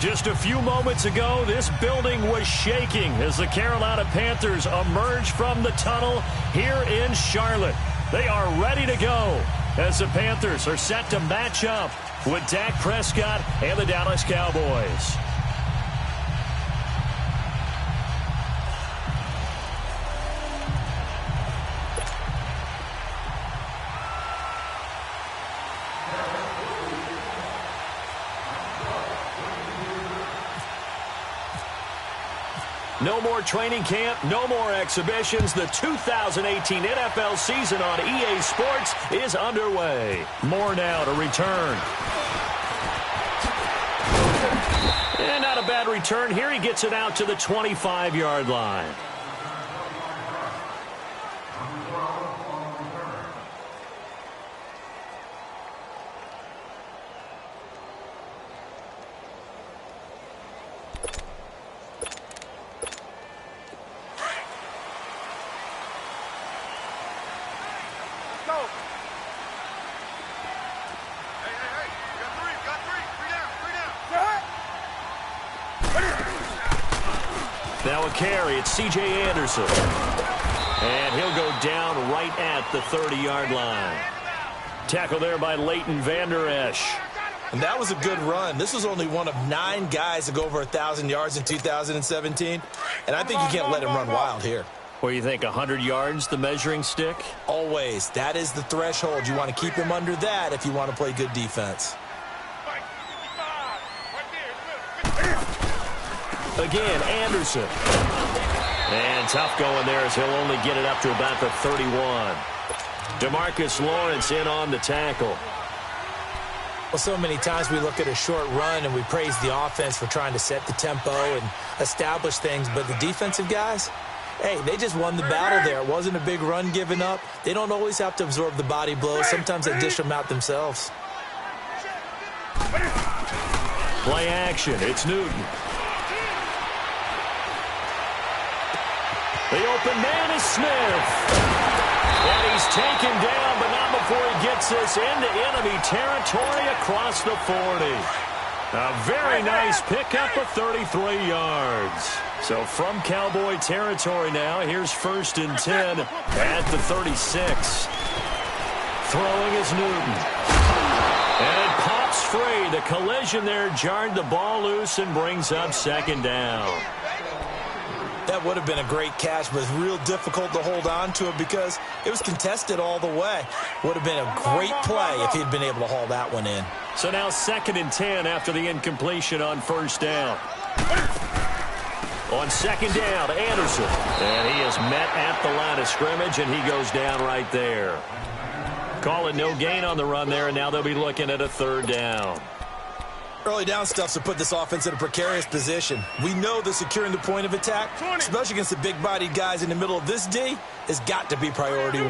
Just a few moments ago, this building was shaking as the Carolina Panthers emerged from the tunnel here in Charlotte. They are ready to go as the Panthers are set to match up with Dak Prescott and the Dallas Cowboys. No more training camp, no more exhibitions. The 2018 NFL season on EA Sports is underway. More now to return. And not a bad return here. He gets it out to the 25-yard line. Now a carry, it's C.J. Anderson. And he'll go down right at the 30-yard line. Tackle there by Leighton Vander Esch. And that was a good run. This was only one of 9 guys to go over 1,000 yards in 2017. And I think you can't let him run wild here. What do you think, 100 yards, the measuring stick? Always. That is the threshold. You want to keep him under that if you want to play good defense. Again, Anderson. And tough going there as he'll only get it up to about the 31. DeMarcus Lawrence in on the tackle. Well, so many times we look at a short run and we praise the offense for trying to set the tempo and establish things, but the defensive guys, hey, they just won the battle there. It wasn't a big run given up. They don't always have to absorb the body blows. Sometimes they dish them out themselves. Play action. It's Newton. The open man is Smith. And he's taken down, but not before he gets this into enemy territory across the 40. A very nice pickup of 33 yards. So from Cowboy territory now, here's 1st and 10 at the 36. Throwing is Newton. And it pops free. The collision there jarred the ball loose and brings up 2nd down. That would have been a great catch, but it's real difficult to hold on to it because it was contested all the way. Would have been a great play if he'd been able to haul that one in. So now 2nd and 10 after the incompletion on 1st down. On 2nd down, Anderson. And he is met at the line of scrimmage, and he goes down right there. Call it no gain on the run there, and now they'll be looking at a 3rd down. Early down stuff's to put this offense in a precarious position. We know that securing the point of attack, especially against the big-bodied guys in the middle of this D, has got to be priority 1.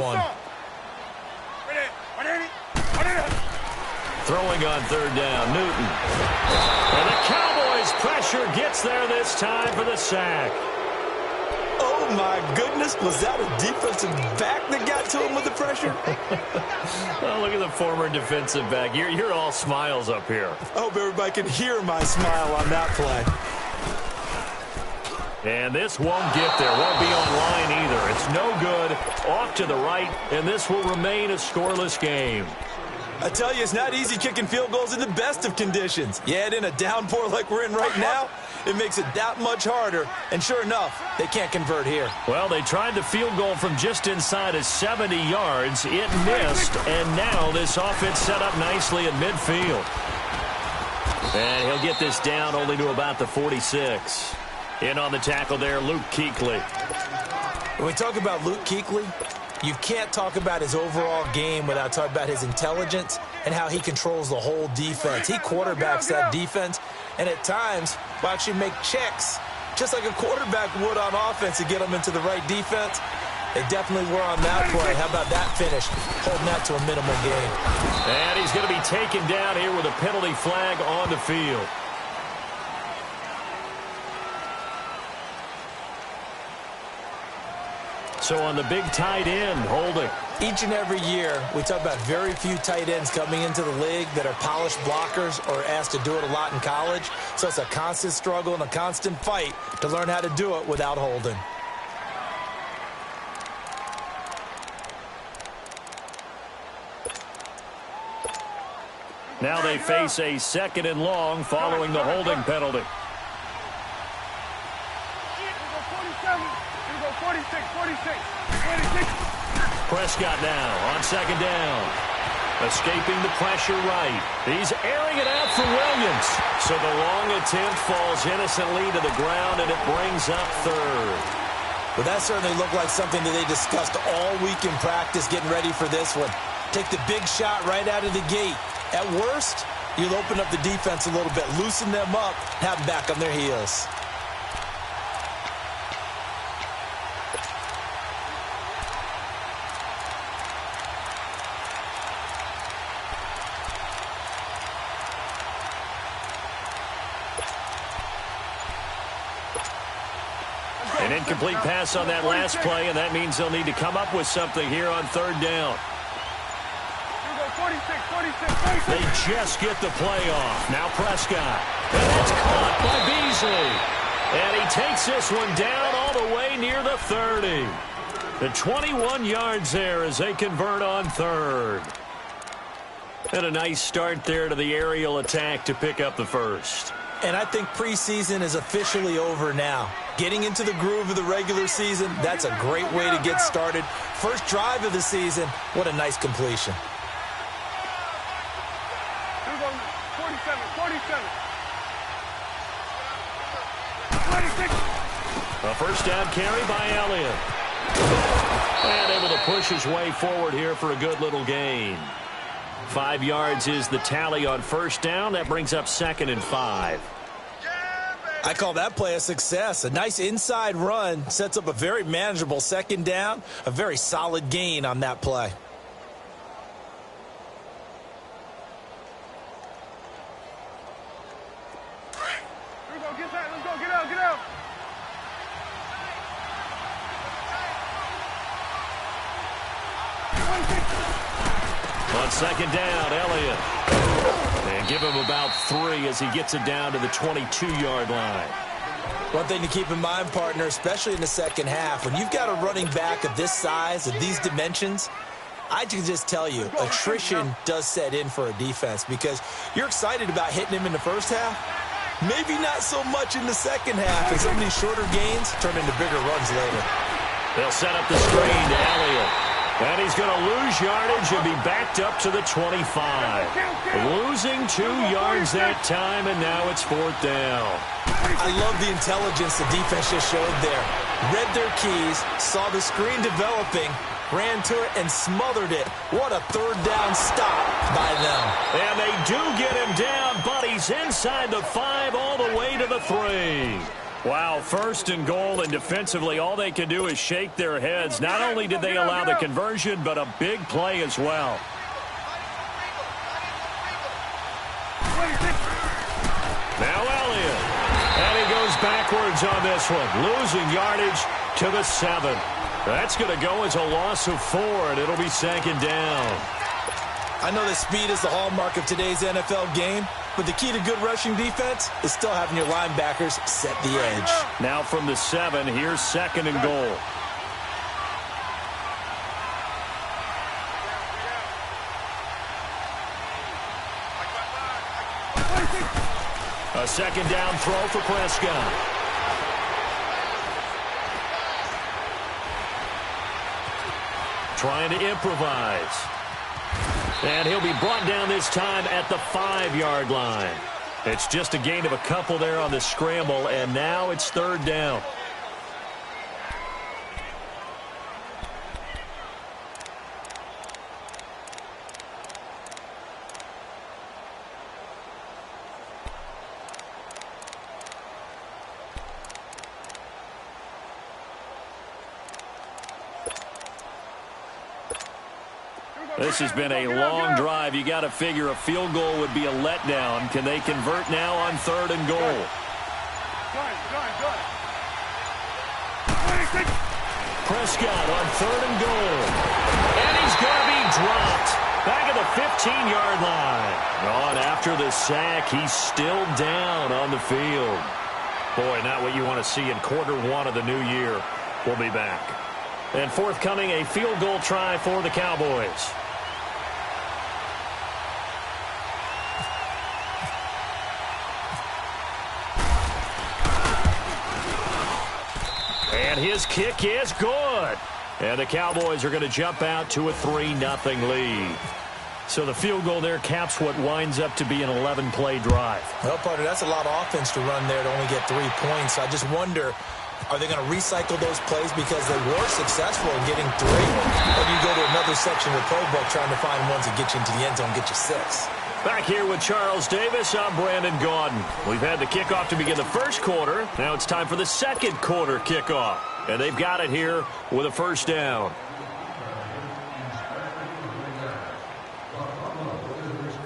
Throwing on 3rd down, Newton. And the Cowboys' pressure gets there this time for the sack. Oh, my goodness. Was that a defensive back that got to him with the pressure? Well, look at the former defensive back. You're all smiles up here. I hope everybody can hear my smile on that play. And this won't get there. Won't be on line either. It's no good. Off to the right, and this will remain a scoreless game. I tell you, it's not easy kicking field goals in the best of conditions. You add in a downpour like we're in right now, it makes it that much harder. And sure enough, they can't convert here. Well, they tried the field goal from just inside of 70 yards. It missed, and now this offense set up nicely in midfield. And he'll get this down only to about the 46. In on the tackle there, Luke Kuechly. When we talk about Luke Kuechly, you can't talk about his overall game without talking about his intelligence and how he controls the whole defense. He quarterbacks that defense, and at times will actually make checks, just like a quarterback would on offense to get them into the right defense. They definitely were on that play. How about that finish? Holding that to a minimal gain. And he's going to be taken down here with a penalty flag on the field. So on the big tight end, holding. Each and every year, we talk about very few tight ends coming into the league that are polished blockers or asked to do it a lot in college. So it's a constant struggle and a constant fight to learn how to do it without holding. Now they face a 2nd and long following the holding penalty. 46. Prescott now on 2nd down. Escaping the pressure right. He's airing it out for Williams. So the long attempt falls innocently to the ground, and it brings up 3rd. Well, that certainly looked like something that they discussed all week in practice getting ready for this one. Take the big shot right out of the gate. At worst, you'll open up the defense a little bit, loosen them up, have them back on their heels. An incomplete pass on that last play, and that means they'll need to come up with something here on 3rd down. 46. They just get the play off. Now Prescott. And that's caught by Beasley. And he takes this one down all the way near the 30. The 21 yards there as they convert on 3rd. And a nice start there to the aerial attack to pick up the 1st. And I think preseason is officially over now. Getting into the groove of the regular season, that's a great way to get started. First drive of the season, what a nice completion. 47. A first down carry by Elliott. And able to push his way forward here for a good little gain. 5 yards is the tally on first down. That brings up 2nd and 5. I call that play a success. A nice inside run sets up a very manageable 2nd down. A very solid gain on that play. Get out. On 2nd down, Elliott. And give him about 3 as he gets it down to the 22-yard line. One thing to keep in mind, partner, especially in the second half, when you've got a running back of this size, of these dimensions, I can just tell you, attrition does set in for a defense because you're excited about hitting him in the first half. Maybe not so much in the second half, and some of these shorter gains turn into bigger runs later. They'll set up the screen to Elliott. And he's going to lose yardage and be backed up to the 25. Losing 2 yards that time, and now it's 4th down. I love the intelligence the defense just showed there. Read their keys, saw the screen developing, ran to it, and smothered it. What a 3rd down stop by them. And they do get him down, but he's inside the 5 all the way to the 3. Wow, 1st and goal, and defensively all they can do is shake their heads. Not only did they allow the conversion, but a big play as well. Now Elliott. And he goes backwards on this one, losing yardage to the 7. That's going to go as a loss of 4, and it'll be 2nd down. I know that speed is the hallmark of today's NFL game, but the key to good rushing defense is still having your linebackers set the edge. Now from the 7, here's 2nd and goal. A 2nd down throw for Prescott. Trying to improvise. And he'll be brought down this time at the 5-yard line. It's just a gain of a couple there on the scramble, and now it's 3rd down. This has been a long drive. You got to figure a field goal would be a letdown. Can they convert now on 3rd and goal? Prescott on 3rd and goal. And he's going to be dropped back at the 15-yard line. On after the sack, he's still down on the field. Boy, not what you want to see in Q1 of the new year. We'll be back. And forthcoming, a field goal try for the Cowboys. And his kick is good. And the Cowboys are going to jump out to a 3-0 lead. So the field goal there caps what winds up to be an 11-play drive. Well, partner, that's a lot of offense to run there to only get 3 points. I just wonder, are they going to recycle those plays because they were successful in getting 3? Or do you go to another section of the playbook trying to find ones that get you into the end zone, get you 6? Back here with Charles Davis, I'm Brandon Gaudin. We've had the kickoff to begin the first quarter. Now it's time for the second quarter kickoff. And they've got it here with a first down.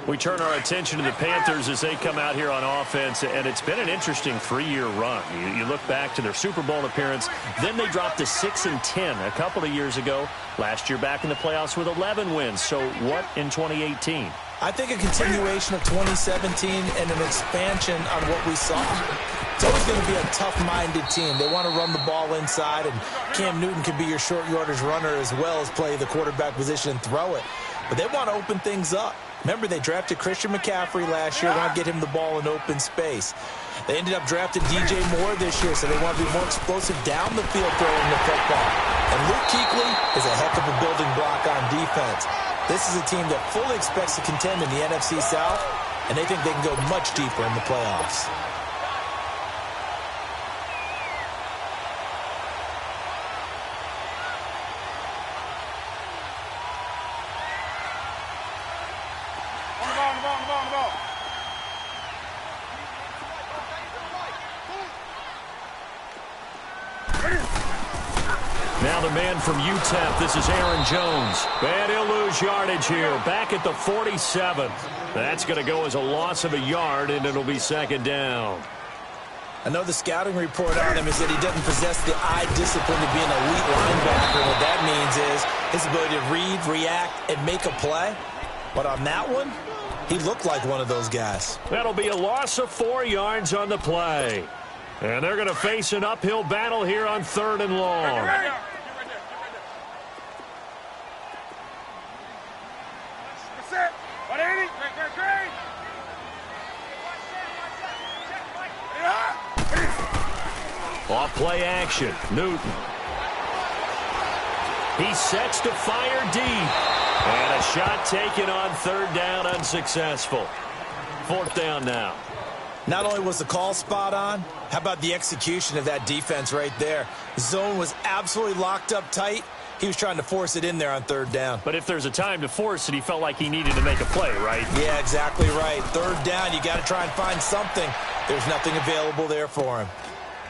We turn our attention to the Panthers as they come out here on offense, and it's been an interesting 3-year run. You look back to their Super Bowl appearance, then they dropped to 6-10 a couple of years ago. Last year back in the playoffs with 11 wins. So what in 2018? I think a continuation of 2017 and an expansion on what we saw. It's always going to be a tough-minded team. They want to run the ball inside, and Cam Newton can be your short yardage runner as well as play the quarterback position and throw it. But they want to open things up. Remember, they drafted Christian McCaffrey last year. Want to get him the ball in open space. They ended up drafting DJ Moore this year, so they want to be more explosive down the field throwing the football. And Luke Kuechly is a heck of a building block on defense. This is a team that fully expects to contend in the NFC South, and they think they can go much deeper in the playoffs. Now the man from UTEP, this is Aaron Jones. And he'll lose yardage here, back at the 47. That's going to go as a loss of a yard, and it'll be second down. I know the scouting report on him is that he doesn't possess the eye discipline to be an elite linebacker. What that means is his ability to read, react, and make a play. But on that one, he looked like one of those guys. That'll be a loss of 4 yards on the play. And they're going to face an uphill battle here on 3rd and long. Off play action, Newton. He sets to fire deep. And a shot taken on 3rd down, unsuccessful. 4th down now. Not only was the call spot on, how about the execution of that defense right there? Zone was absolutely locked up tight. He was trying to force it in there on 3rd down. But if there's a time to force it, he felt like he needed to make a play, right? Yeah, exactly right. 3rd down, you got to try and find something. There's nothing available there for him.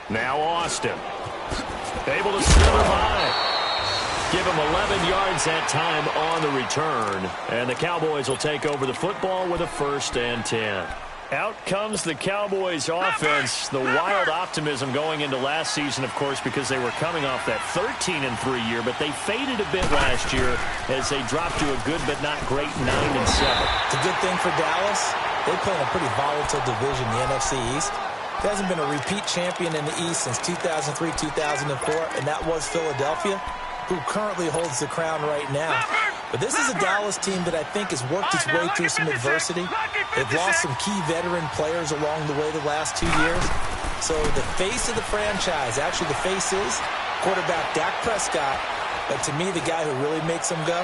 Now Austin. Able to slither by. Give him 11 yards that time on the return. And the Cowboys will take over the football with a 1st and 10. Out comes the Cowboys offense. The wild optimism going into last season, of course, because they were coming off that 13-3 year, but they faded a bit last year as they dropped to a good but not great 9-7. It's a good thing for Dallas. They play in a pretty volatile division, the NFC East. There hasn't been a repeat champion in the East since 2003, 2004, and that was Philadelphia, who currently holds the crown right now. But this is a Dallas team that I think has worked its way through some adversity. They've lost some key veteran players along the way the last 2 years. So the face of the franchise, actually the face is quarterback Dak Prescott. But to me, the guy who really makes them go,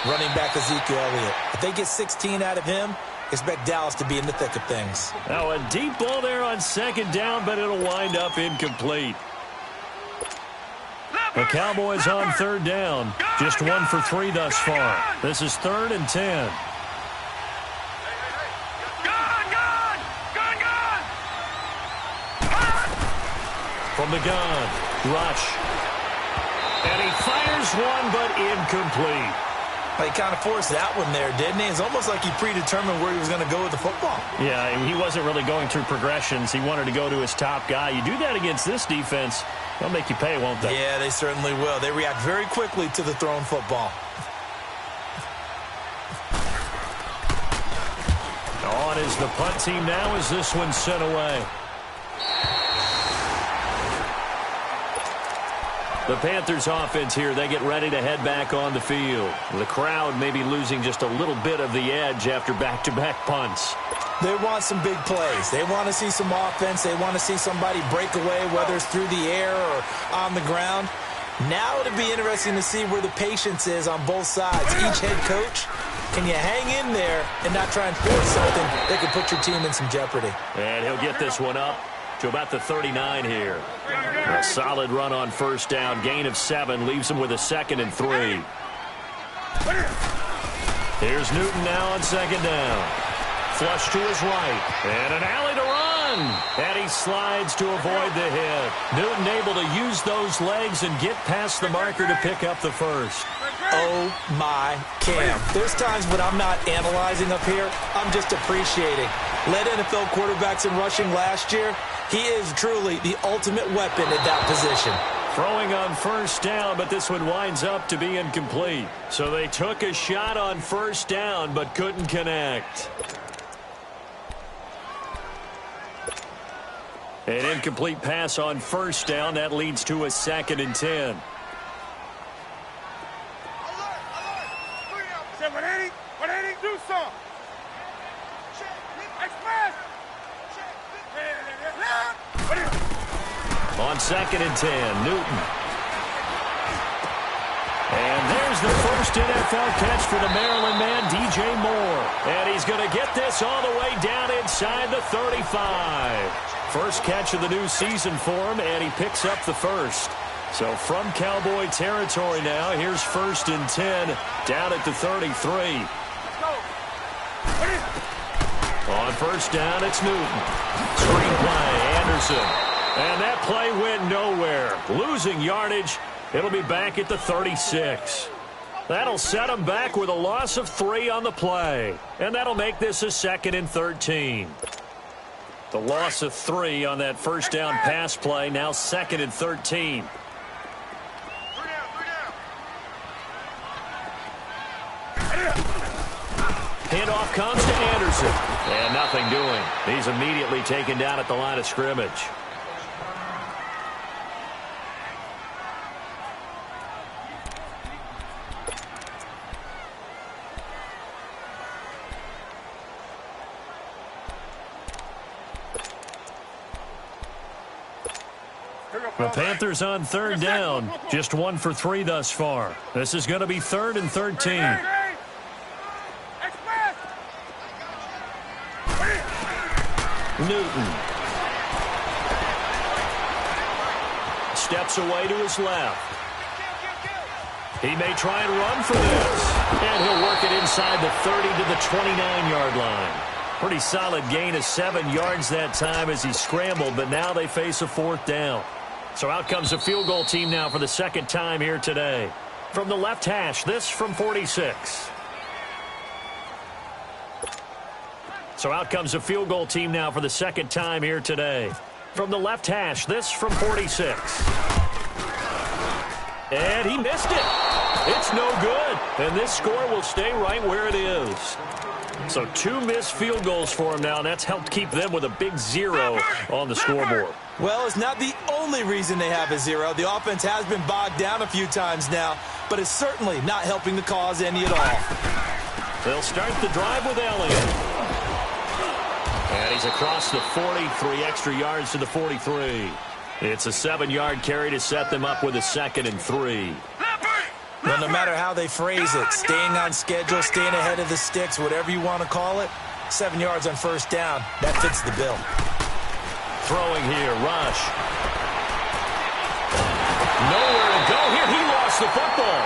running back Ezekiel Elliott. If they get 16 out of him, expect Dallas to be in the thick of things. Now a deep ball there on 2nd down, but it'll wind up incomplete. The Cowboys on 3rd down. Just 1 for 3 thus far. This is 3rd and 10. From the gun, Rush. And he fires one, but incomplete. He kind of forced that one there, didn't he? It's almost like he predetermined where he was going to go with the football. Yeah, he wasn't really going through progressions. He wanted to go to his top guy. You do that against this defense, they'll make you pay, won't they? Yeah, they certainly will. They react very quickly to the thrown football. On is the punt team now as this one's sent away. The Panthers offense here, they get ready to head back on the field. The crowd may be losing just a little bit of the edge after back-to-back punts. They want some big plays. They want to see some offense. They want to see somebody break away, whether it's through the air or on the ground. Now it'll be interesting to see where the patience is on both sides. Each head coach, can you hang in there and not try and force something that could put your team in some jeopardy? And he'll get this one up to about the 39 here. A solid run on first down. Gain of 7 leaves him with a 2nd and 3. Here's Newton now on 2nd down. Flush to his right. And an alley to run. And he slides to avoid the hit. Newton able to use those legs and get past the marker to pick up the first. Oh, my Cam. There's times when I'm not analyzing up here. I'm just appreciating. Led NFL quarterbacks in rushing last year. He is truly the ultimate weapon at that position. Throwing on first down, but this one winds up to be incomplete. So they took a shot on first down, but couldn't connect. An incomplete pass on first down. That leads to a 2nd and 10. Do something. On 2nd and 10, Newton. And there's the first NFL catch for the Maryland man, DJ Moore. And he's going to get this all the way down inside the 35. First catch of the new season for him, and he picks up the first. So from Cowboy territory now, here's 1st and 10 down at the 33. On first down, it's Newton. Screen play, Anderson. And that play went nowhere. Losing yardage. It'll be back at the 36. That'll set them back with a loss of 3 on the play. And that'll make this a 2nd and 13. The loss of 3 on that first down pass play. Now 2nd and 13. Handoff comes to Anderson. And nothing doing. He's immediately taken down at the line of scrimmage. The Panthers on 3rd down. Just 1 for 3 thus far. This is going to be 3rd and 13. Newton. Steps away to his left. He may try and run for this. And he'll work it inside the 30 to the 29-yard line. Pretty solid gain of 7 yards that time as he scrambled, but now they face a 4th down. So out comes a field goal team now for the 2nd time here today. From the left hash, this from 46. So out comes a field goal team now for the 2nd time here today. From the left hash, this from 46. And he missed it. It's no good. And this score will stay right where it is. So 2 missed field goals for him now, and that's helped keep them with a big 0 on the scoreboard. Well, it's not the only reason they have a 0. The offense has been bogged down a few times now, but it's certainly not helping the cause any at all. They'll start the drive with Elliott. And he's across the 40, 3 extra yards to the 43. It's a 7-yard carry to set them up with a 2nd and 3. Well, no matter how they phrase it, staying on schedule, staying ahead of the sticks, whatever you want to call it, 7 yards on first down, that fits the bill. Throwing here, Rush. Nowhere to go here. He lost the football.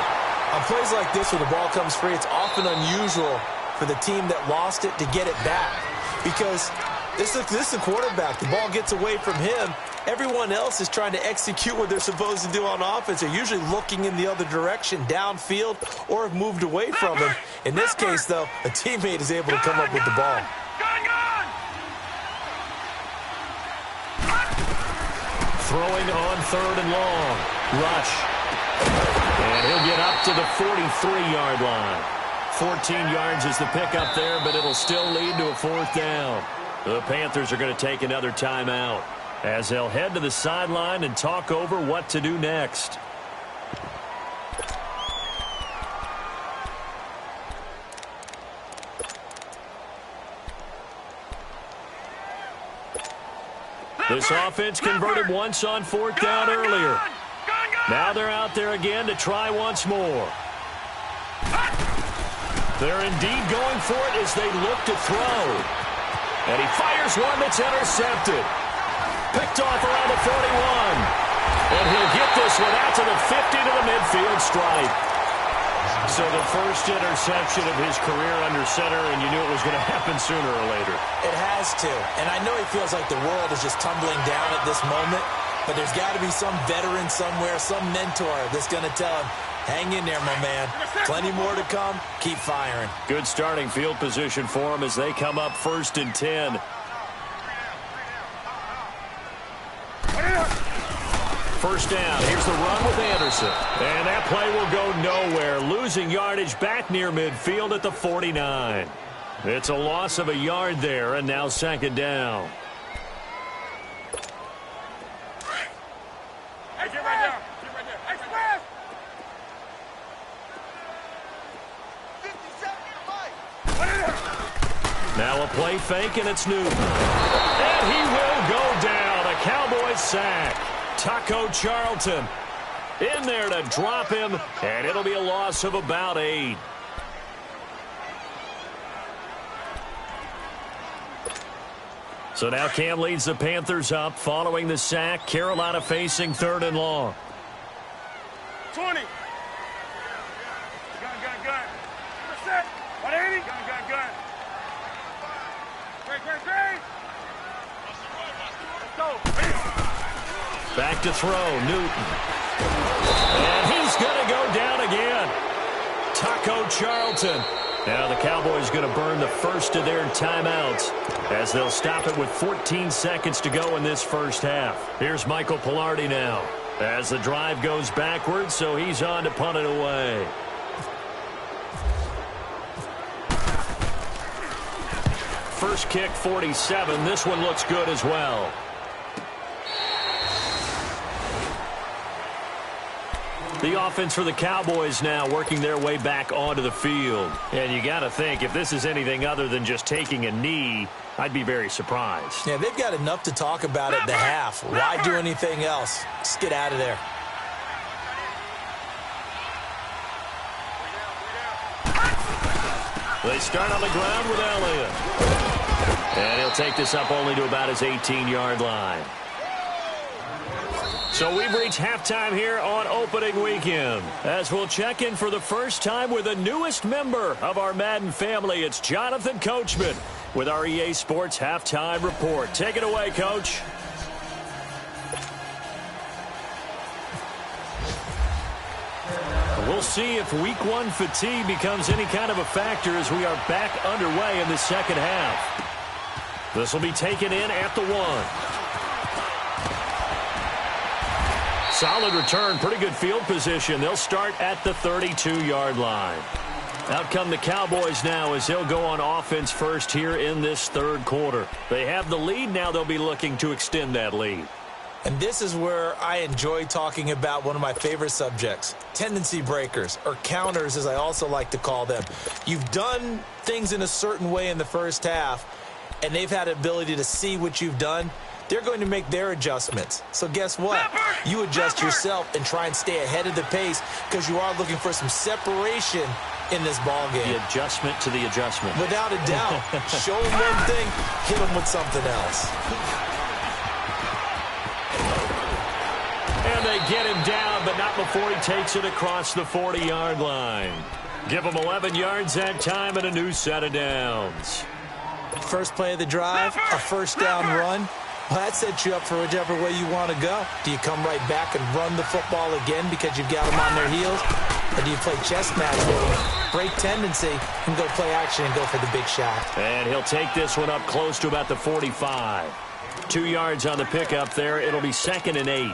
On plays like this where the ball comes free, it's often unusual for the team that lost it to get it back. Because This is the quarterback. The ball gets away from him. Everyone else is trying to execute what they're supposed to do on offense. They're usually looking in the other direction, downfield, or have moved away from him. In this case, though, a teammate is able to come up with the ball. Throwing on 3rd and long. Rush. And he'll get up to the 43-yard line. 14 yards is the pickup there, but it'll still lead to a 4th down. The Panthers are going to take another timeout as they'll head to the sideline and talk over what to do next. This offense converted once on 4th down earlier. Now they're out there again to try once more. They're indeed going for it as they look to throw. And he fires one that's intercepted. Picked off around the 41. And he'll get this one out to the 50 to the midfield stripe. So the first interception of his career under center, and you knew it was going to happen sooner or later. It has to. And I know he feels like the world is just tumbling down at this moment, but there's got to be some veteran somewhere, some mentor that's going to tell him, hang in there, my man. Plenty more to come. Keep firing. Good starting field position for him as they come up 1st and 10. First down. Here's the run with Anderson. And that play will go nowhere. Losing yardage back near midfield at the 49. It's a loss of a yard there, and now 2nd down. Hey, get right there. Get right there. Express! 57 Now a play fake, and it's Newton. And he will go down. A Cowboys sack. Taco Charlton in there to drop him, and it'll be a loss of about 8. So now Cam leads the Panthers up following the sack. Carolina facing 3rd and long. 20. Gun. Set. 180. Gun. Great. Let's go. Back to throw, Newton. And he's going to go down again. Taco Charlton. Now the Cowboys going to burn the first of their timeouts as they'll stop it with 14 seconds to go in this first half. Here's Michael Pilardi now as the drive goes backwards, so he's on to punt it away. First kick, 47. This one looks good as well. The offense for the Cowboys now working their way back onto the field. And you got to think, if this is anything other than just taking a knee, I'd be very surprised. Yeah, they've got enough to talk about at the half. Why do anything else? Just get out of there. They start on the ground with Elliott. And he'll take this up only to about his 18-yard line. So we've reached halftime here on opening weekend as we'll check in for the first time with the newest member of our Madden family. It's Jonathan Coachman with our EA Sports Halftime Report. Take it away, Coach. We'll see if Week 1 fatigue becomes any kind of a factor as we are back underway in the second half. This will be taken in at the 1. Solid return, pretty good field position. They'll start at the 32-yard line. Out come the Cowboys now as they'll go on offense first here in this third quarter. They have the lead. Now they'll be looking to extend that lead. And this is where I enjoy talking about one of my favorite subjects, tendency breakers, or counters as I also like to call them. You've done things in a certain way in the first half, and they've had the ability to see what you've done. They're going to make their adjustments. So guess what? You adjust yourself and try and stay ahead of the pace because you are looking for some separation in this ball game. The adjustment to the adjustment. Without a doubt. Show them one thing, hit them with something else. And they get him down, but not before he takes it across the 40-yard line. Give him 11 yards that time and a new set of downs. first play of the drive, a first down run. Well, that sets you up for whichever way you want to go. Do you come right back and run the football again because you've got them on their heels? Or do you play chess match with them, break tendency, and go play action and go for the big shot? And he'll take this one up close to about the 45. 2 yards on the pickup there. It'll be 2nd and 8.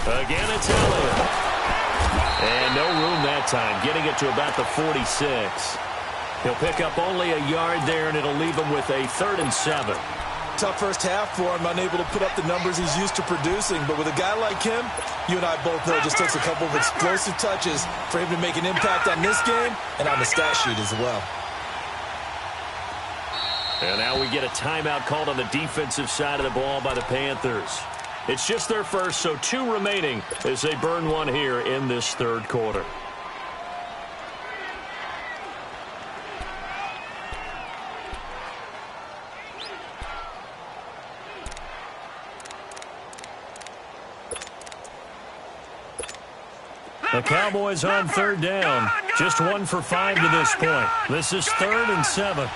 Again, it's Elliott. And no room that time, getting it to about the 46. He'll pick up only a yard there, and it'll leave him with a 3rd and 7. Tough first half for him, unable to put up the numbers he's used to producing. But with a guy like him, you and I both know it just takes a couple of explosive touches for him to make an impact on this game and on the stat sheet as well. And now we get a timeout called on the defensive side of the ball by the Panthers. It's just their first, so 2 remaining as they burn one here in this 3rd quarter. The Cowboys on 3rd down. Just 1 for 5 to this point. This is 3rd and 7.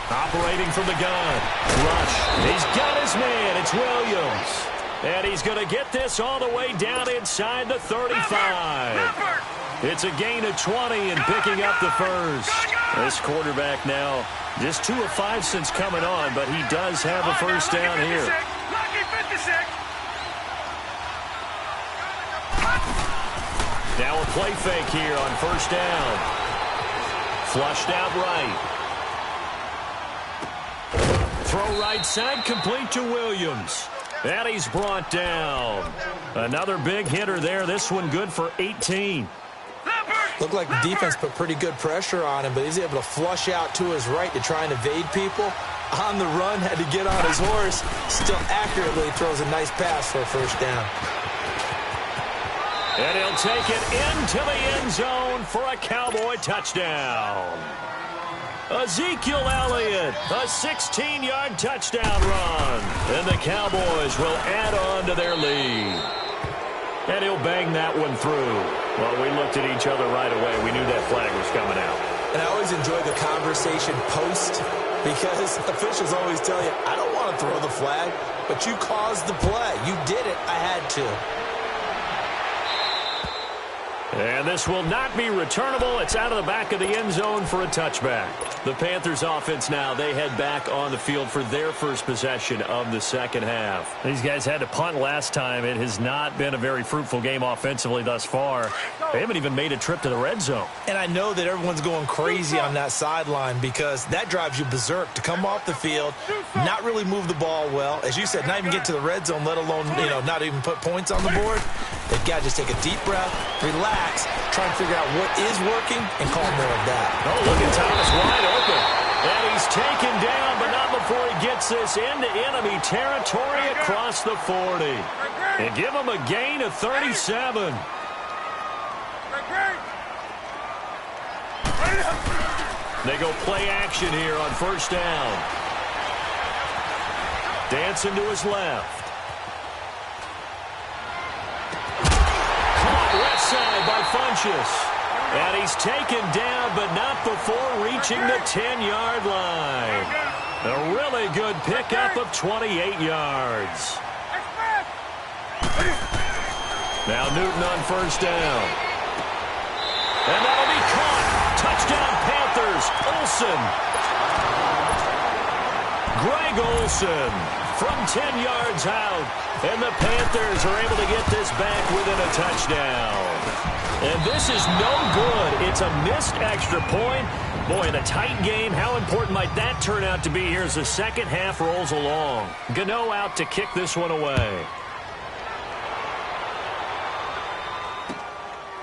Operating from the gun. Rush. He's got his man. It's Williams. And he's going to get this all the way down inside the 35. It's a gain of 20 and picking up the first. This quarterback now just 2 of 5 since coming on, but he does have a first down here. Now a play fake here on 1st down. Flushed out right. Throw right side, complete to Williams. And he's brought down. Another big hitter there. This one good for 18. Looked like the defense put pretty good pressure on him, but he's able to flush out to his right to try and evade people. On the run, had to get on his horse. Still accurately throws a nice pass for a first down. And he'll take it into the end zone for a Cowboy touchdown. Ezekiel Elliott, a 16-yard touchdown run. And the Cowboys will add on to their lead. And he'll bang that one through. Well, we looked at each other right away. We knew that flag was coming out. And I always enjoy the conversation post because officials always tell you, I don't want to throw the flag, but you caused the play. You did it. I had to. And this will not be returnable. It's out of the back of the end zone for a touchback. The Panthers offense now, they head back on the field for their first possession of the 2nd half. These guys had to punt last time. It has not been a very fruitful game offensively thus far. They haven't even made a trip to the red zone. And I know that everyone's going crazy on that sideline because that drives you berserk to come off the field, not really move the ball well. As you said, not even get to the red zone, let alone, not even put points on the board. They've got to just take a deep breath, relax, try and figure out what is working, and call more of that. Oh, look at Thomas wide open. And he's taken down, but not before he gets this into enemy territory across the 40. And give him a gain of 37. They go play action here on 1st down. Dancing to his left. Left side by Funchess. And he's taken down, but not before reaching the 10-yard line. A really good pickup of 28 yards. Now Newton on 1st down. And that'll be caught. Touchdown Panthers. Olsen. Greg Olsen from 10 yards out. And the Panthers are able to get this back within a touchdown. And this is no good. It's a missed extra point. Boy, in a tight game, how important might that turn out to be here as the 2nd half rolls along? Gano out to kick this one away.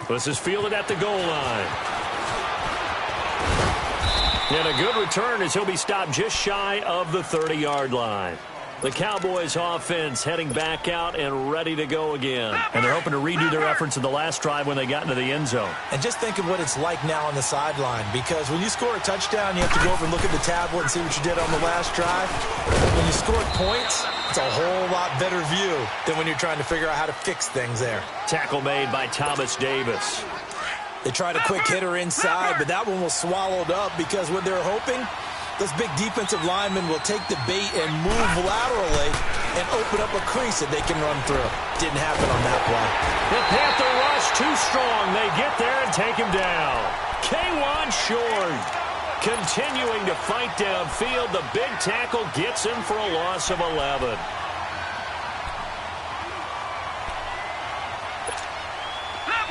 This is fielded at the goal line. And a good return as he'll be stopped just shy of the 30-yard line. The Cowboys offense heading back out and ready to go again. And they're hoping to redo their efforts in the last drive when they got into the end zone. And just think of what it's like now on the sideline, because when you score a touchdown, you have to go over and look at the tablet and see what you did on the last drive. When you scored points, it's a whole lot better view than when you're trying to figure out how to fix things there. Tackle made by Thomas Davis. They tried a quick hitter inside, but that one was swallowed up because what they're hoping, those big defensive linemen will take the bait and move laterally and open up a crease that they can run through. Didn't happen on that play. The Panther rush too strong. They get there and take him down. K1 Short continuing to fight downfield. The big tackle gets him for a loss of 11.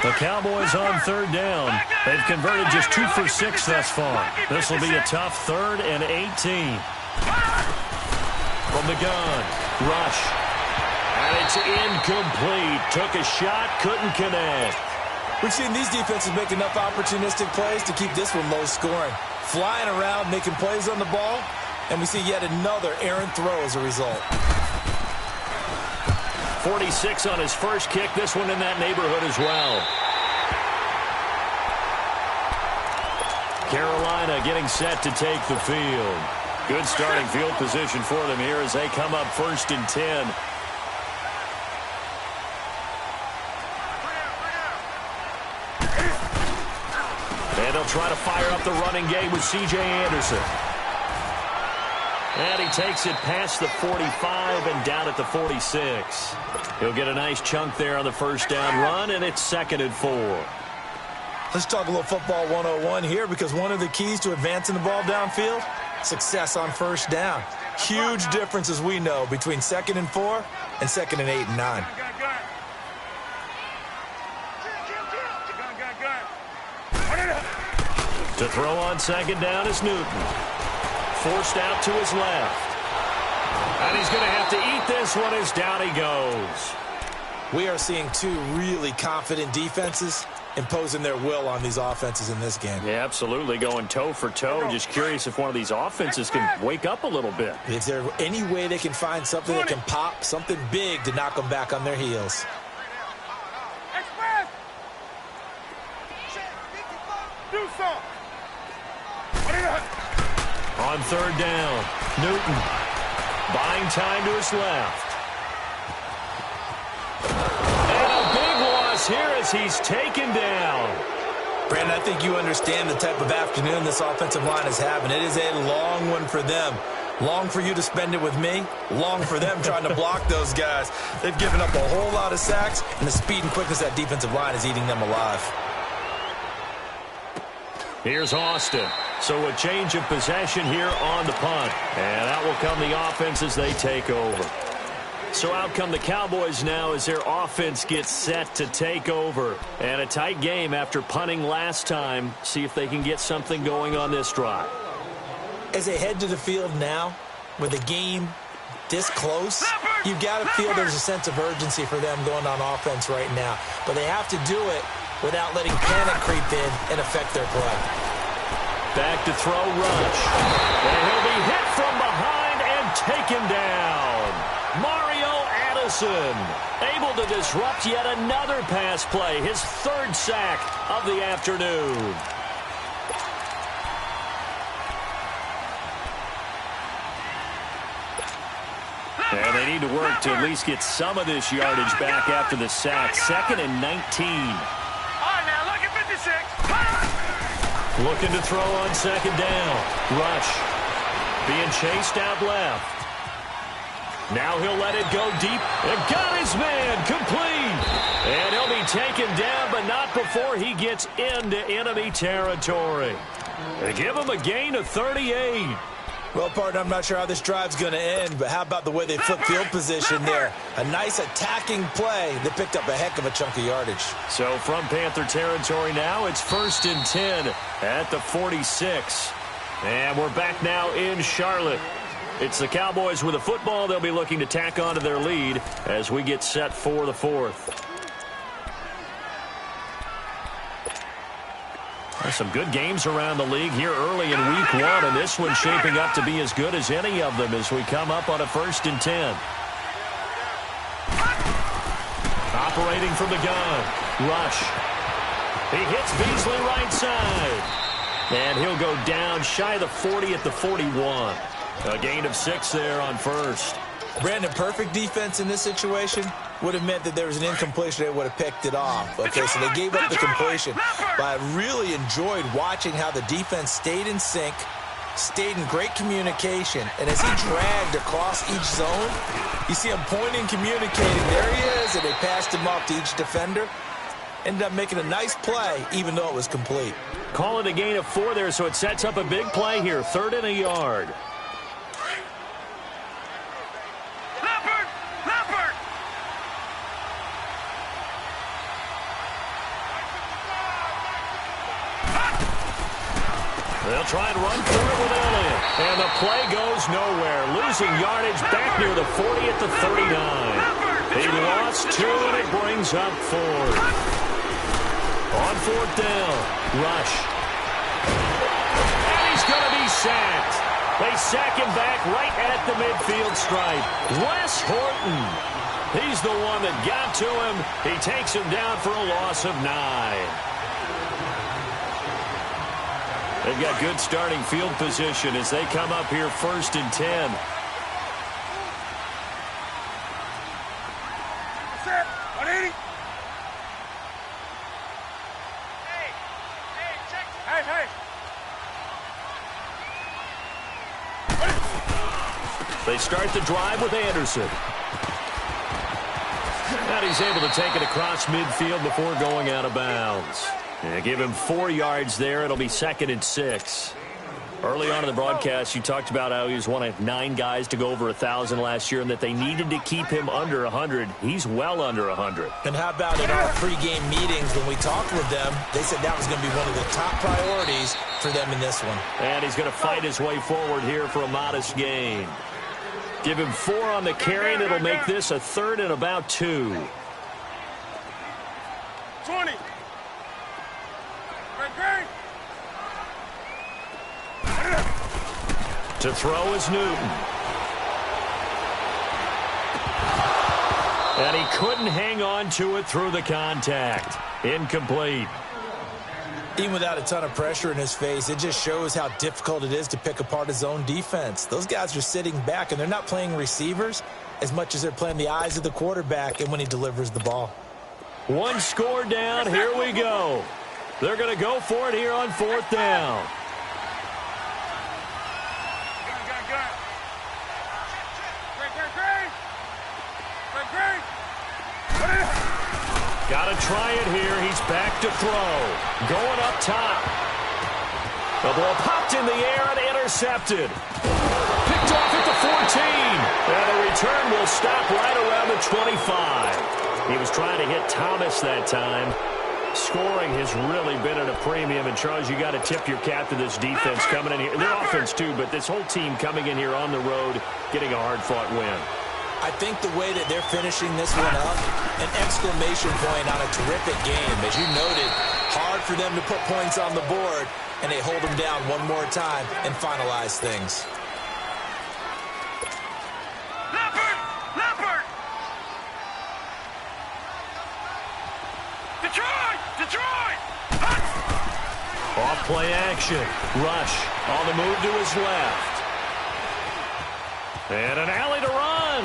The Cowboys on third down. They've converted just 2 for 6 thus far. This will be a tough 3rd and 18. From the gun, rush. And it's incomplete. Took a shot, couldn't connect. We've seen these defenses make enough opportunistic plays to keep this one low scoring. Flying around, making plays on the ball, and we see yet another errant throw as a result. 46 on his first kick. This one in that neighborhood as well. Carolina getting set to take the field. Good starting field position for them here as they come up 1st and 10. And they'll try to fire up the running game with C.J. Anderson. And he takes it past the 45 and down at the 46. He'll get a nice chunk there on the first down run, and it's 2nd and 4. Let's talk a little football 101 here, because one of the keys to advancing the ball downfield, success on first down. Huge difference, as we know, between 2nd and 4 and 2nd and 8 and 9. To throw on 2nd down is Newton. Forced out to his left. And he's going to have to eat this one as down he goes. We are seeing 2 really confident defenses imposing their will on these offenses in this game. Yeah, absolutely. Going toe for toe. Just curious if one of these offenses can wake up a little bit. Is there any way they can find something that can pop, something big to knock them back on their heels? Do something. On 3rd down, Newton buying time to his left. And a big loss here as he's taken down. Brandon, I think you understand the type of afternoon this offensive line is having. It is a long one for them. Long for you to spend it with me. Long for them trying to block those guys. They've given up a whole lot of sacks, and the speed and quickness of that defensive line is eating them alive. Here's Austin. So a change of possession here on the punt. And out will come the offense as they take over. So out come the Cowboys now as their offense gets set to take over. And a tight game after punting last time. See if they can get something going on this drive. As they head to the field now, with the game this close, you've got to feel there's a sense of urgency for them going on offense right now. But they have to do it without letting panic creep in and affect their play. Back to throw, rush. And he'll be hit from behind and taken down. Mario Addison able to disrupt yet another pass play. His 3rd sack of the afternoon. And they need to work to at least get some of this yardage back after the sack. 2nd and 19. Looking to throw on 2nd down. Rush. Being chased out left. Now he'll let it go deep. And got his man complete. And he'll be taken down, but not before he gets into enemy territory. They give him a gain of 38. Well, partner, I'm not sure how this drive's going to end, but how about the way they flip field position there? A nice attacking play that picked up a heck of a chunk of yardage. So from Panther territory now, it's 1st and 10 at the 46. And we're back now in Charlotte. It's the Cowboys with the football. They'll be looking to tack onto their lead as we get set for the 4th. Some good games around the league here early in week 1, and this one's shaping up to be as good as any of them as we come up on a 1st and 10. Operating from the gun. Rush. He hits Beasley right side. And he'll go down shy of the 40 at the 41. A gain of 6 there on 1st. Brandon, perfect defense in this situation would have meant that there was an incompletion. They would have picked it off. Okay, so they gave up the completion. But I really enjoyed watching how the defense stayed in sync, stayed in great communication, and as he dragged across each zone, you see him pointing, communicating. There he is, and they passed him off to each defender. Ended up making a nice play, even though it was complete. Call it a gain of 4 there, so it sets up a big play here. 3rd and a yard. They'll try and run for it with Elliott. And the play goes nowhere. Losing yardage back near the 40 at the 39. He lost 2, and it brings up 4. On 4th down, Rush. And he's going to be sacked. They sack him back right at the midfield stripe. Wes Horton. He's the one that got to him. He takes him down for a loss of 9. They've got good starting field position as they come up here 1st and 10. Set. 180. Hey. They start the drive with Anderson. And he's able to take it across midfield before going out of bounds. Yeah, give him 4 yards there. It'll be 2nd and 6. Early on in the broadcast, you talked about how he was one of 9 guys to go over 1,000 last year and that they needed to keep him under 100. He's well under 100. And how about in our pregame meetings when we talked with them, they said that was going to be one of the top priorities for them in this one. And he's going to fight his way forward here for a modest gain. Give him 4 on the carry, and it'll make this a 3rd and about 2. 20. To throw is Newton. And he couldn't hang on to it through the contact. Incomplete. Even without a ton of pressure in his face, it just shows how difficult it is to pick apart his own defense. Those guys are sitting back, and they're not playing receivers as much as they're playing the eyes of the quarterback and when he delivers the ball. 1 score down. Here we go. They're going to go for it here on 4th down. Got to try it here. He's back to throw. Going up top. The ball popped in the air and intercepted. Picked off at the 14. And the return will stop right around the 25. He was trying to hit Thomas that time. Scoring has really been at a premium. And, Charles, you got to tip your cap to this defense coming in here. Their offense, too, but this whole team coming in here on the road, getting a hard-fought win. I think the way that they're finishing this one up, an exclamation point on a terrific game. As you noted, hard for them to put points on the board, and they hold them down one more time and finalize things. Leopard! Detroit! Off play action. Rush on the move to his left. And an alley to run.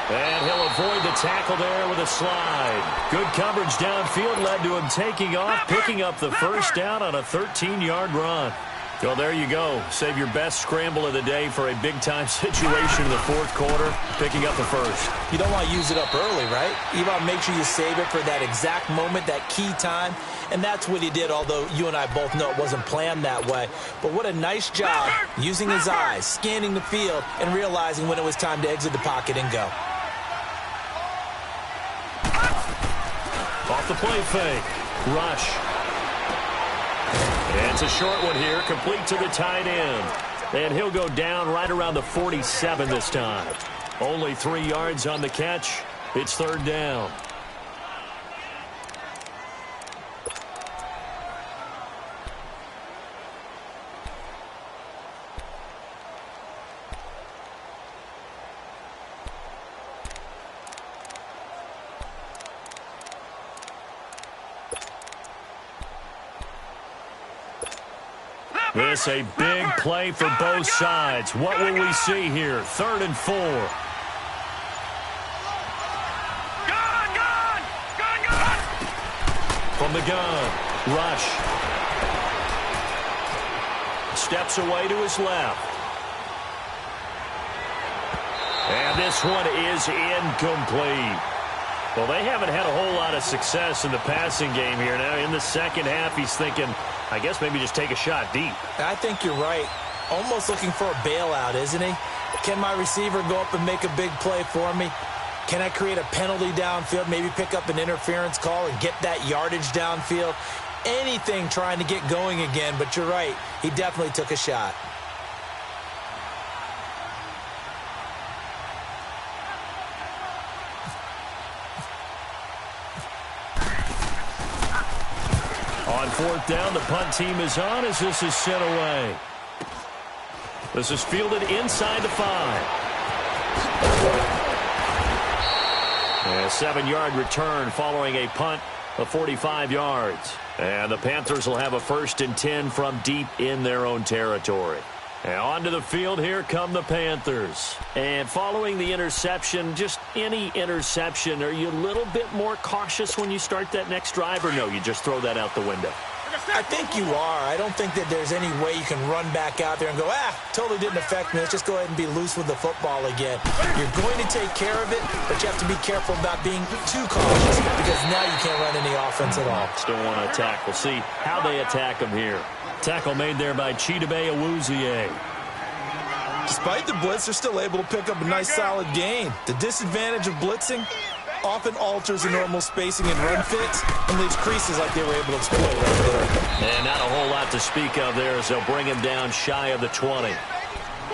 And he'll avoid the tackle there with a slide. Good coverage downfield led to him taking off, picking up the 1st down on a 13-yard run. So there you go. Save your best scramble of the day for a big-time situation in the 4th quarter, picking up the 1st. You don't want to use it up early, right? You want to make sure you save it for that exact moment, that key time. And that's what he did, although you and I both know it wasn't planned that way. But what a nice job using his eyes, scanning the field, and realizing when it was time to exit the pocket and go. Off the play fake. Rush. And it's a short one here, complete to the tight end. And he'll go down right around the 47 this time. Only 3 yards on the catch. It's 3rd down. This a big play for both sides. What will we see here? 3rd and 4. From the gun, Rush. Steps away to his left. And this one is incomplete. Well, they haven't had a whole lot of success in the passing game here. Now, in the second half, he's thinking, I guess maybe just take a shot deep. I think you're right. Almost looking for a bailout, isn't he? Can my receiver go up and make a big play for me? Can I create a penalty downfield, maybe pick up an interference call and get that yardage downfield? Anything trying to get going again, but you're right. He definitely took a shot. On 4th down, the punt team is on as this is sent away. This is fielded inside the 5. A 7-yard return following a punt of 45 yards. And the Panthers will have a 1st and 10 from deep in their own territory. And onto the field, here come the Panthers. And following the interception, just any interception, are you a little bit more cautious when you start that next drive, or no, you just throw that out the window? I think you are. I don't think that there's any way you can run back out there and go, totally didn't affect me. Let's just go ahead and be loose with the football again. You're going to take care of it, but you have to be careful about being too cautious because now you can't run any offense at all. Still want to attack. We'll see how they attack him here. Tackle made there by Chidobe Awuzie. Despite the blitz, they're still able to pick up a nice, solid gain. The disadvantage of blitzing often alters the normal spacing and run fits and leaves creases like they were able to exploit right there. And not a whole lot to speak of there as they'll bring him down shy of the 20.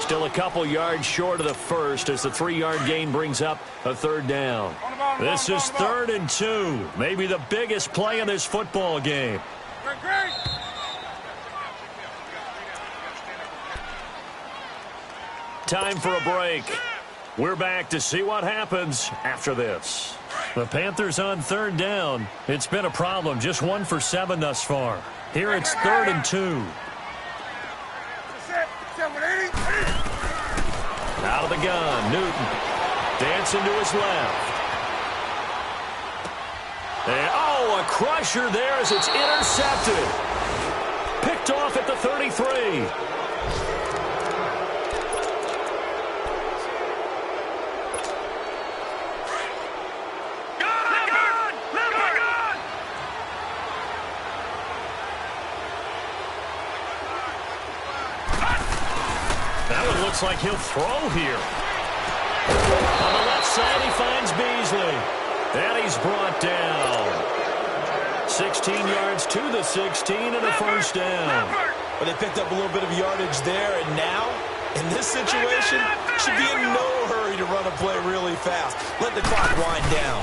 Still a couple yards short of the 1st as the 3-yard gain brings up a 3rd down. This is 3rd and 2. Maybe the biggest play in this football game. Time for a break. We're back to see what happens after this. The Panthers on 3rd down. It's been a problem. Just 1 for 7 thus far. Here it's 3rd and 2. Out of the gun, Newton. Dancing to his left. And, a crusher there as it's intercepted. Picked off at the 33. Looks like he'll throw here. On the left side, he finds Beasley. And he's brought down. 16 yards to the 16 and a 1st down. Well, they picked up a little bit of yardage there, and now, in this situation, should be in no hurry to run a play really fast. Let the clock wind down.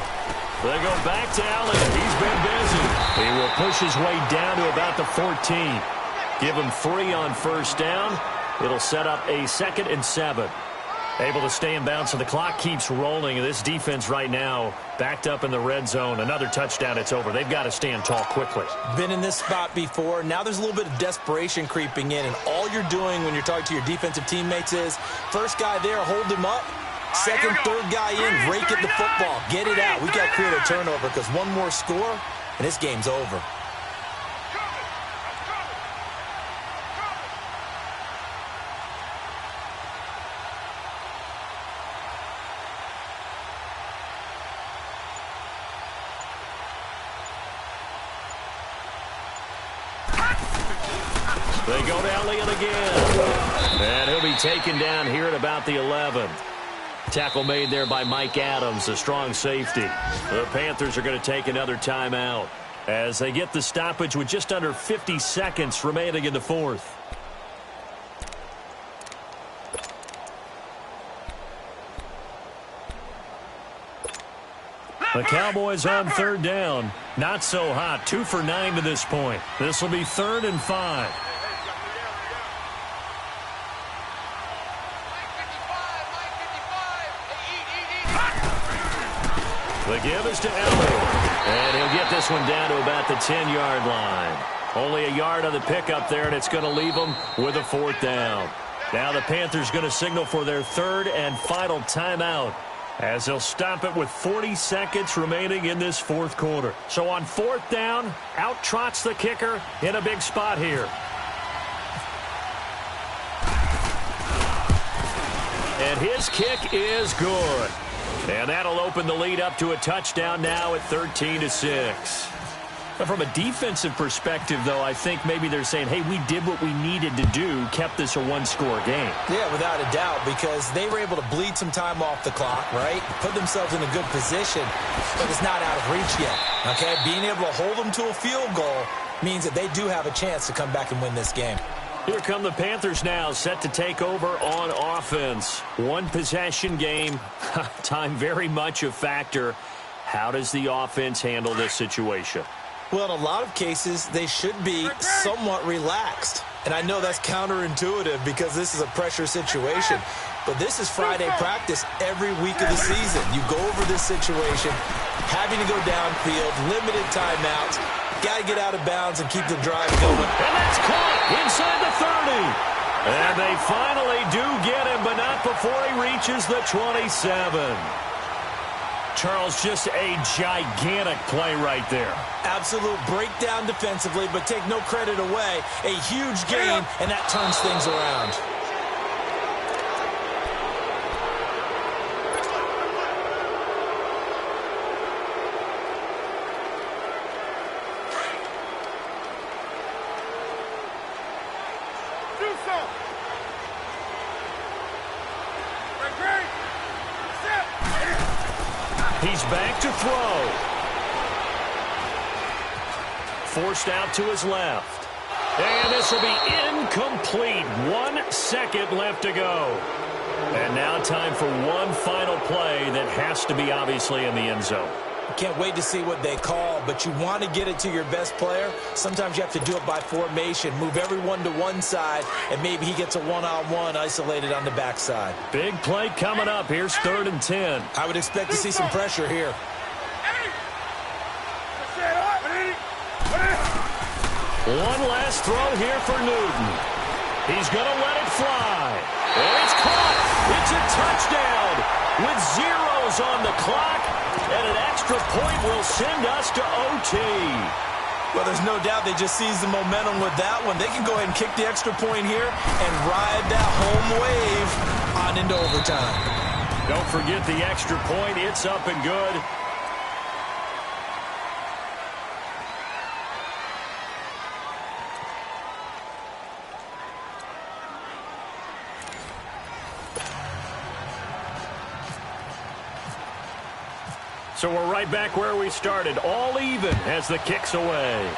They go back to Allen. He's been busy. He will push his way down to about the 14. Give him 3 on 1st down. It'll set up a 2nd and 7. Able to stay in bounds, so the clock keeps rolling. This defense right now backed up in the red zone. Another touchdown, it's over. They've got to stand tall quickly. Been in this spot before. Now there's a little bit of desperation creeping in, and all you're doing when you're talking to your defensive teammates is, first guy there, hold him up. Second, third guy in, rake at the football. Get it out. We got to create a turnover because one more score, and this game's over. They go to Elliott again. And he'll be taken down here at about the 11. Tackle made there by Mike Adams, a strong safety. The Panthers are going to take another timeout as they get the stoppage with just under 50 seconds remaining in the 4th. The Cowboys on 3rd down. Not so hot. 2 for 9 to this point. This will be 3rd and 5. The give is to Elliott. And he'll get this one down to about the 10-yard line. Only a yard on the pickup there, and it's going to leave them with a 4th down. Now the Panthers going to signal for their 3rd and final timeout, as they'll stop it with 40 seconds remaining in this 4th quarter. So on 4th down, out trots the kicker in a big spot here. And his kick is good. And that'll open the lead up to a touchdown now at 13-6. From a defensive perspective, though, I think maybe they're saying, hey, we did what we needed to do, kept this a one-score game. Yeah, without a doubt, because they were able to bleed some time off the clock, right? Put themselves in a good position, but it's not out of reach yet, okay? Being able to hold them to a field goal means that they do have a chance to come back and win this game. Here come the Panthers now, set to take over on offense. One-possession game, time very much a factor. How does the offense handle this situation? Well, in a lot of cases, they should be somewhat relaxed. And I know that's counterintuitive because this is a pressure situation. But this is Friday practice every week of the season. You go over this situation, having to go downfield, limited timeouts, got to get out of bounds and keep the drive going. And that's caught inside the 30. And they finally do get him, but not before he reaches the 27. Charles, just a gigantic play right there. Absolute breakdown defensively, but take no credit away. A huge gain, and that turns things around. He's back to throw. Forced out to his left. And this will be incomplete. 1 second left to go. And now time for one final play that has to be obviously in the end zone. Can't wait to see what they call, but you want to get it to your best player. Sometimes you have to do it by formation. Move everyone to one side, and maybe he gets a one-on-one isolated on the backside. Big play coming up. Here's 3rd and 10. I would expect to see some pressure here. One last throw here for Newton. He's going to let it fly. And it's caught. It's a touchdown with zeros on the clock. And an extra point will send us to OT. Well, there's no doubt they just seized the momentum with that one. They can go ahead and kick the extra point here and ride that home wave on into overtime. Don't forget the extra point. It's up and good. So we're right back where we started, all even as the kick's away.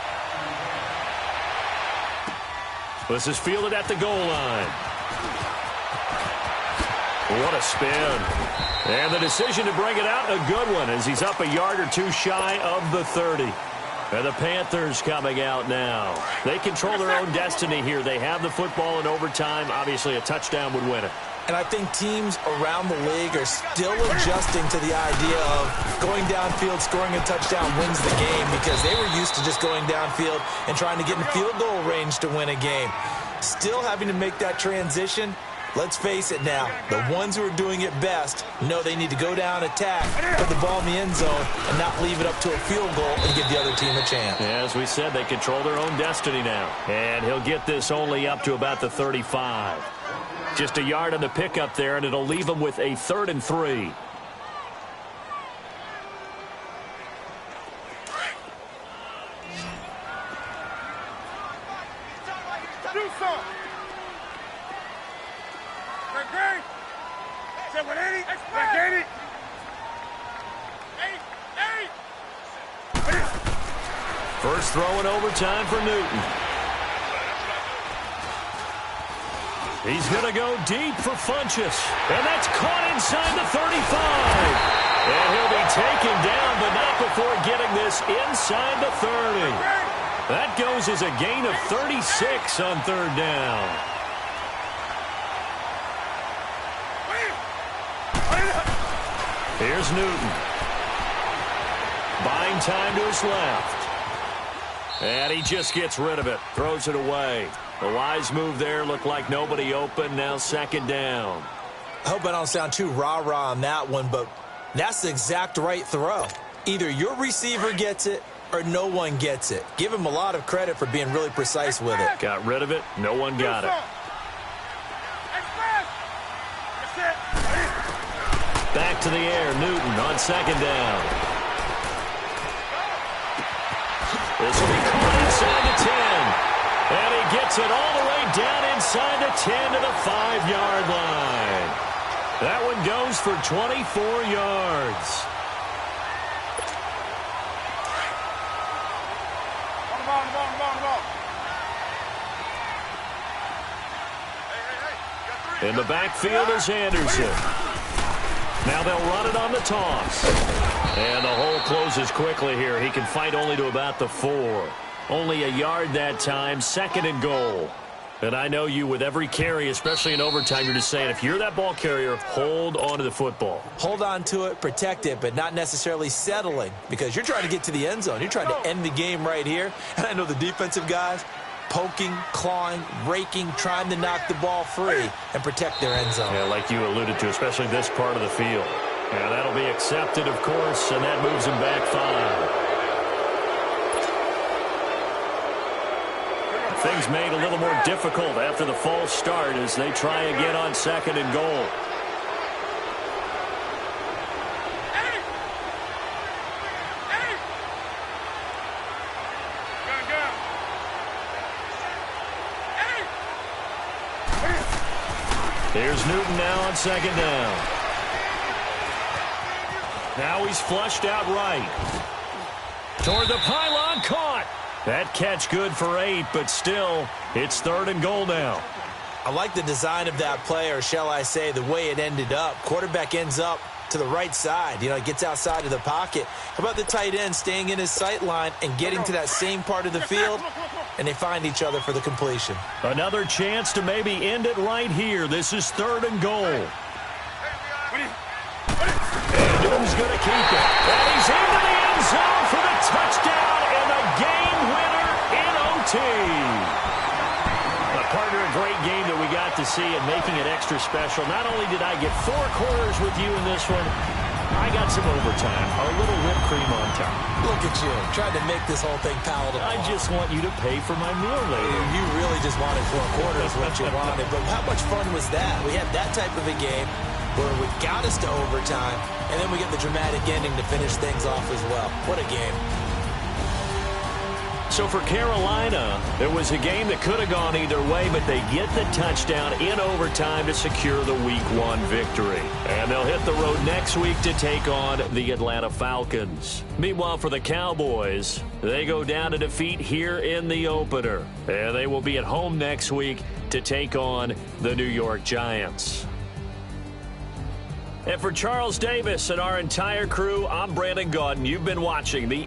This is fielded at the goal line. What a spin. And the decision to bring it out, a good one, as he's up a yard or two shy of the 30. And the Panthers coming out now. They control their own destiny here. They have the football in overtime. Obviously, a touchdown would win it. And I think teams around the league are still adjusting to the idea of going downfield, scoring a touchdown wins the game, because they were used to just going downfield and trying to get in field goal range to win a game. Still having to make that transition. Let's face it now, the ones who are doing it best know they need to go down, attack, put the ball in the end zone, and not leave it up to a field goal and give the other team a chance. Yeah, as we said, they control their own destiny now. And he'll get this only up to about the 35. Just a yard on the pickup there, and it'll leave him with a 3rd and 3. Do something. First throw in overtime for Newton. He's going to go deep for Funchess. And that's caught inside the 35. And he'll be taken down, but not before getting this inside the 30. That goes as a gain of 36 on 3rd down. Here's Newton. Buying time to his left. And he just gets rid of it, throws it away. The wise move there, looked like nobody open, now second down. I hope I don't sound too rah-rah on that one, but that's the exact right throw. Either your receiver gets it or no one gets it. Give him a lot of credit for being really precise with it. Got rid of it, no one got it. Back to the air, Newton on second down. This will be caught inside the 10. And he gets it all the way down inside the 10 to the 5-yard line. That one goes for 24 yards. In the backfield is Anderson. Now they'll run it on the toss. And the hole closes quickly here. He can fight only to about the 4. Only a yard that time, second and goal. And I know you with every carry, especially in overtime, you're just saying if you're that ball carrier, hold on to the football. Hold on to it, protect it, but not necessarily settling because you're trying to get to the end zone. You're trying to end the game right here. And I know the defensive guys poking, clawing, raking, trying to knock the ball free and protect their end zone. Yeah, like you alluded to, especially this part of the field. Yeah, that'll be accepted, of course, and that moves him back 5. Things made a little more difficult after the false start as they try again on second and goal. Here's Newton now on second down. Now he's flushed out right. Toward the pylon, caught. That catch good for 8, but still, it's third and goal now. I like the design of that play, or shall I say the way it ended up. Quarterback ends up to the right side. You know, he gets outside of the pocket. How about the tight end staying in his sight line and getting to that same part of the field, and they find each other for the completion. Another chance to maybe end it right here. This is third and goal. And Newton's going to keep it. And he's into the end zone for the touchdown and the game winner in OT. Partner, a great game that we got to see and making it extra special. Not only did I get 4 quarters with you in this one, I got some overtime, a little whipped cream on top. Look at you, trying to make this whole thing palatable. I just want you to pay for my meal later. You really just wanted 4 quarters what you wanted, but how much fun was that? We had that type of a game where we got us to overtime, and then we get the dramatic ending to finish things off as well. What a game. So for Carolina, it was a game that could have gone either way, but they get the touchdown in overtime to secure the Week 1 victory. And they'll hit the road next week to take on the Atlanta Falcons. Meanwhile, for the Cowboys, they go down to defeat here in the opener. And they will be at home next week to take on the New York Giants. And for Charles Davis and our entire crew, I'm Brandon Gaudin. You've been watching the